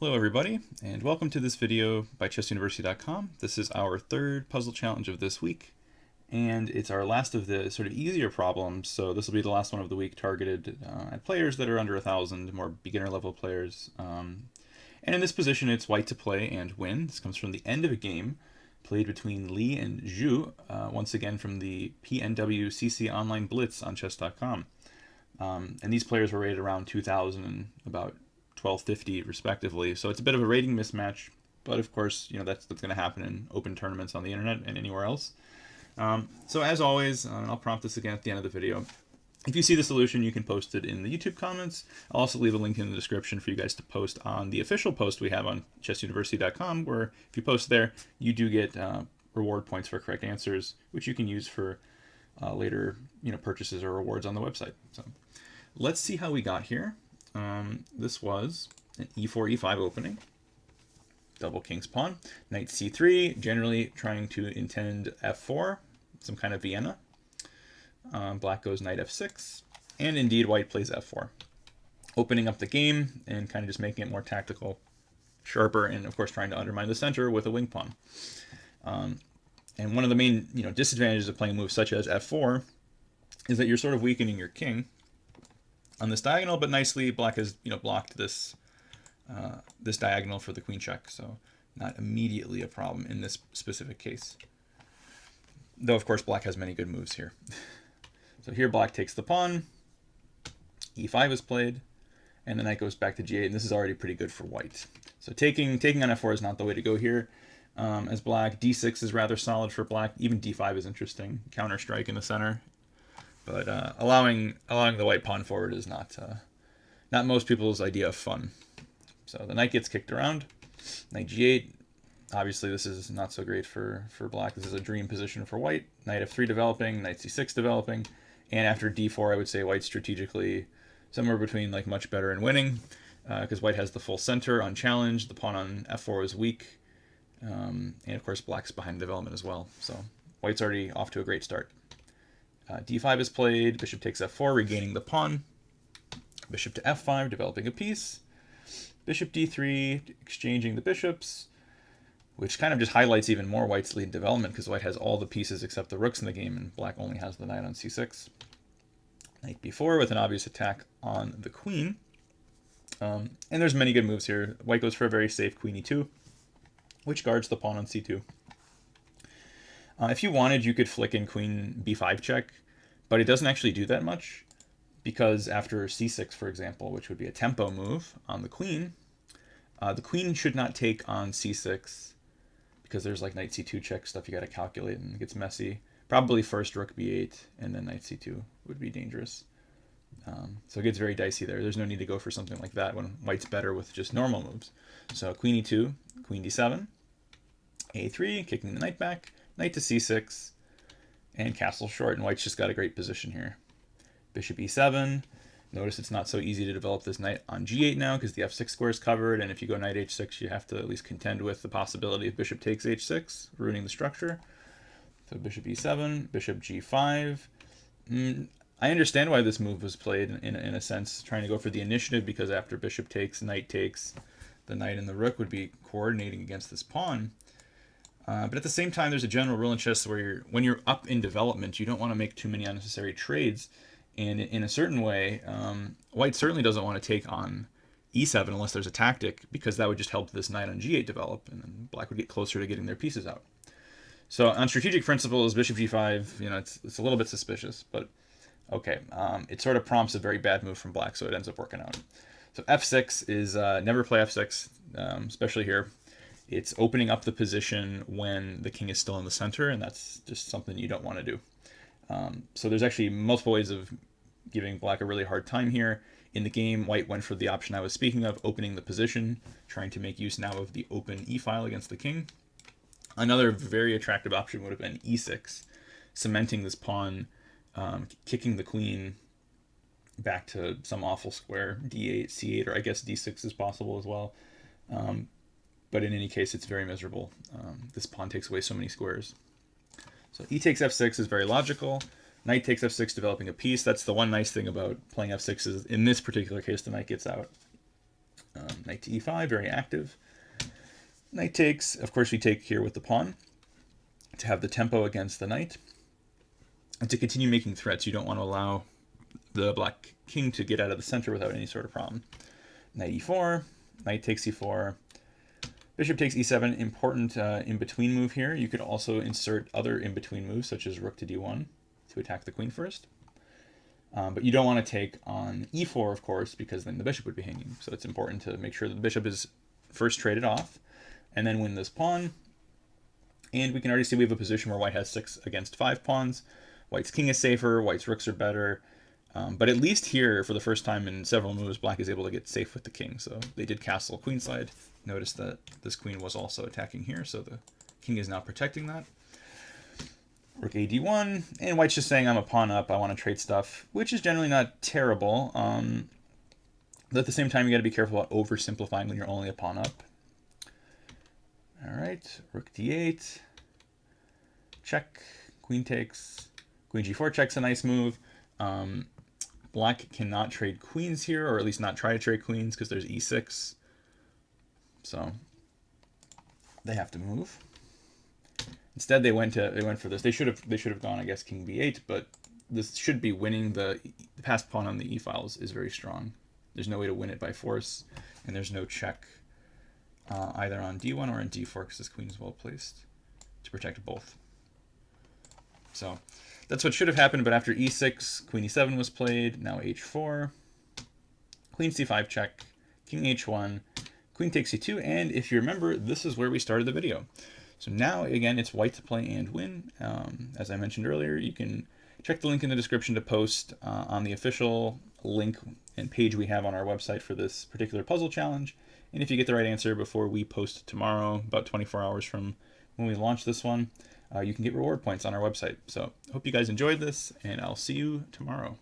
Hello everybody, and welcome to this video by chessuniversity.com. This is our third puzzle challenge of this week, and it's our last of the sort of easier problems, so this will be the last one of the week targeted at players that are under 1,000, more beginner level players. And in this position it's white to play and win. This comes from the end of a game played between Li and Zhu, once again from the PNW CC Online Blitz on chess.com. And these players were rated around 2,000 and about 1250 respectively, so it's a bit of a rating mismatch, but of course, you know, that's going to happen in open tournaments on the internet and anywhere else. So as always, and I'll prompt this again at the end of the video, if you see the solution, you can post it in the YouTube comments. I'll also leave a link in the description for you guys to post on the official post we have on chessuniversity.com, where if you post there, you do get reward points for correct answers, which you can use for later, purchases or rewards on the website. So let's see how we got here. This was an e4, e5 opening. Double king's pawn. Knight c3, generally trying to intend f4, some kind of Vienna. Black goes knight f6, and indeed white plays f4. Opening up the game and kind of just making it more tactical, sharper, and of course trying to undermine the center with a wing pawn. And one of the main disadvantages of playing moves such as f4 is that you're sort of weakening your king on this diagonal, but nicely black has blocked this this diagonal for the queen check, so not immediately a problem in this specific case. Though of course black has many good moves here. So here black takes the pawn, e5 is played, and the knight goes back to g8, and this is already pretty good for white. So taking on f4 is not the way to go here. As black, d6 is rather solid for black. Even d5 is interesting, counter strike in the center. But allowing the white pawn forward is not most people's idea of fun. So the knight gets kicked around. Knight g8. Obviously, this is not so great for black. This is a dream position for white. Knight f3 developing, knight c6 developing, and after d4, I would say white's strategically somewhere between much better and winning, because white has the full center unchallenged. The pawn on f4 is weak, and of course black's behind development as well. So white's already off to a great start. d5 is played, bishop takes f4, regaining the pawn. Bishop to f5, developing a piece. Bishop d3, exchanging the bishops, which kind of just highlights even more white's lead development, because white has all the pieces except the rooks in the game, and black only has the knight on c6. Knight b4 with an obvious attack on the queen. And there's many good moves here. White goes for a very safe queen e2, which guards the pawn on c2. If you wanted, you could flick in queen b5 check, but it doesn't actually do that much, because after c6, for example, which would be a tempo move on the queen should not take on c6, because there's knight c2 check stuff you got to calculate, and it gets messy. Probably first rook b8, and then knight c2 would be dangerous. So it gets very dicey there. There's no need to go for something like that when white's better with just normal moves. So queen e2, queen d7, a3, kicking the knight back, knight to c6, and castle short, and white's just got a great position here. Bishop e7. Notice it's not so easy to develop this knight on g8 now, because the f6 square is covered, and if you go knight h6, you have to at least contend with the possibility of bishop takes h6, ruining the structure. So bishop e7, bishop g5. I understand why this move was played in a sense, trying to go for the initiative, because after bishop takes, knight takes, the knight and the rook would be coordinating against this pawn. But at the same time, there's a general rule in chess where when you're up in development, you don't want to make too many unnecessary trades. And in a certain way, white certainly doesn't want to take on e7 unless there's a tactic, because that would just help this knight on g8 develop, and then black would get closer to getting their pieces out. So on strategic principles, bishop g5, it's a little bit suspicious, but okay. It sort of prompts a very bad move from black, so it ends up working out. So f6 is never play f6, especially here. It's opening up the position when the king is still in the center, and that's just something you don't want to do. So there's actually multiple ways of giving black a really hard time here. In the game, white went for the option I was speaking of, opening the position, trying to make use now of the open e-file against the king. Another very attractive option would have been e6, cementing this pawn, kicking the queen back to some awful square, d8, c8, or I guess d6 is possible as well. But in any case, it's very miserable. This pawn takes away so many squares. So e takes f6 is very logical. Knight takes f6, developing a piece. That's the one nice thing about playing f6 is, in this particular case, the knight gets out. Knight to e5, very active. Knight takes, of course we take here with the pawn to have the tempo against the knight. And to continue making threats, you don't want to allow the black king to get out of the center without any sort of problem. Knight e4, knight takes e4, bishop takes e7, important in-between move here. You could also insert other in-between moves, such as rook to d1, to attack the queen first. But you don't want to take on e4, of course, because then the bishop would be hanging. So it's important to make sure that the bishop is first traded off, and then win this pawn. And we can already see we have a position where white has 6 against 5 pawns. White's king is safer, white's rooks are better. But at least here, for the first time in several moves, black is able to get safe with the king. So they did castle queenside. Notice that this queen was also attacking here, so the king is now protecting that. Rook a d1, and white's just saying I'm a pawn up, I want to trade stuff, which is generally not terrible. But at the same time, you got to be careful about oversimplifying when you're only a pawn up. All right, rook d8, check, queen takes, queen g4 check's a nice move. Black cannot trade queens here, or at least not try to trade queens, because there's e6. So they have to move. Instead, they went for this. They should have gone, I guess, king b8, but this should be winning. The passed pawn on the e-files is very strong. There's no way to win it by force, and there's no check either on d1 or on d4, because this queen is well placed to protect both. So that's what should have happened, but after e6, queen e7 was played, now h4, queen c5 check, king h1, queen takes e2, and if you remember, this is where we started the video. So now, again, it's white to play and win. As I mentioned earlier, you can check the link in the description to post on the official link and page we have on our website for this particular puzzle challenge. And if you get the right answer before we post tomorrow, about 24 hours from when we launch this one, you can get reward points on our website. So hope you guys enjoyed this, and I'll see you tomorrow.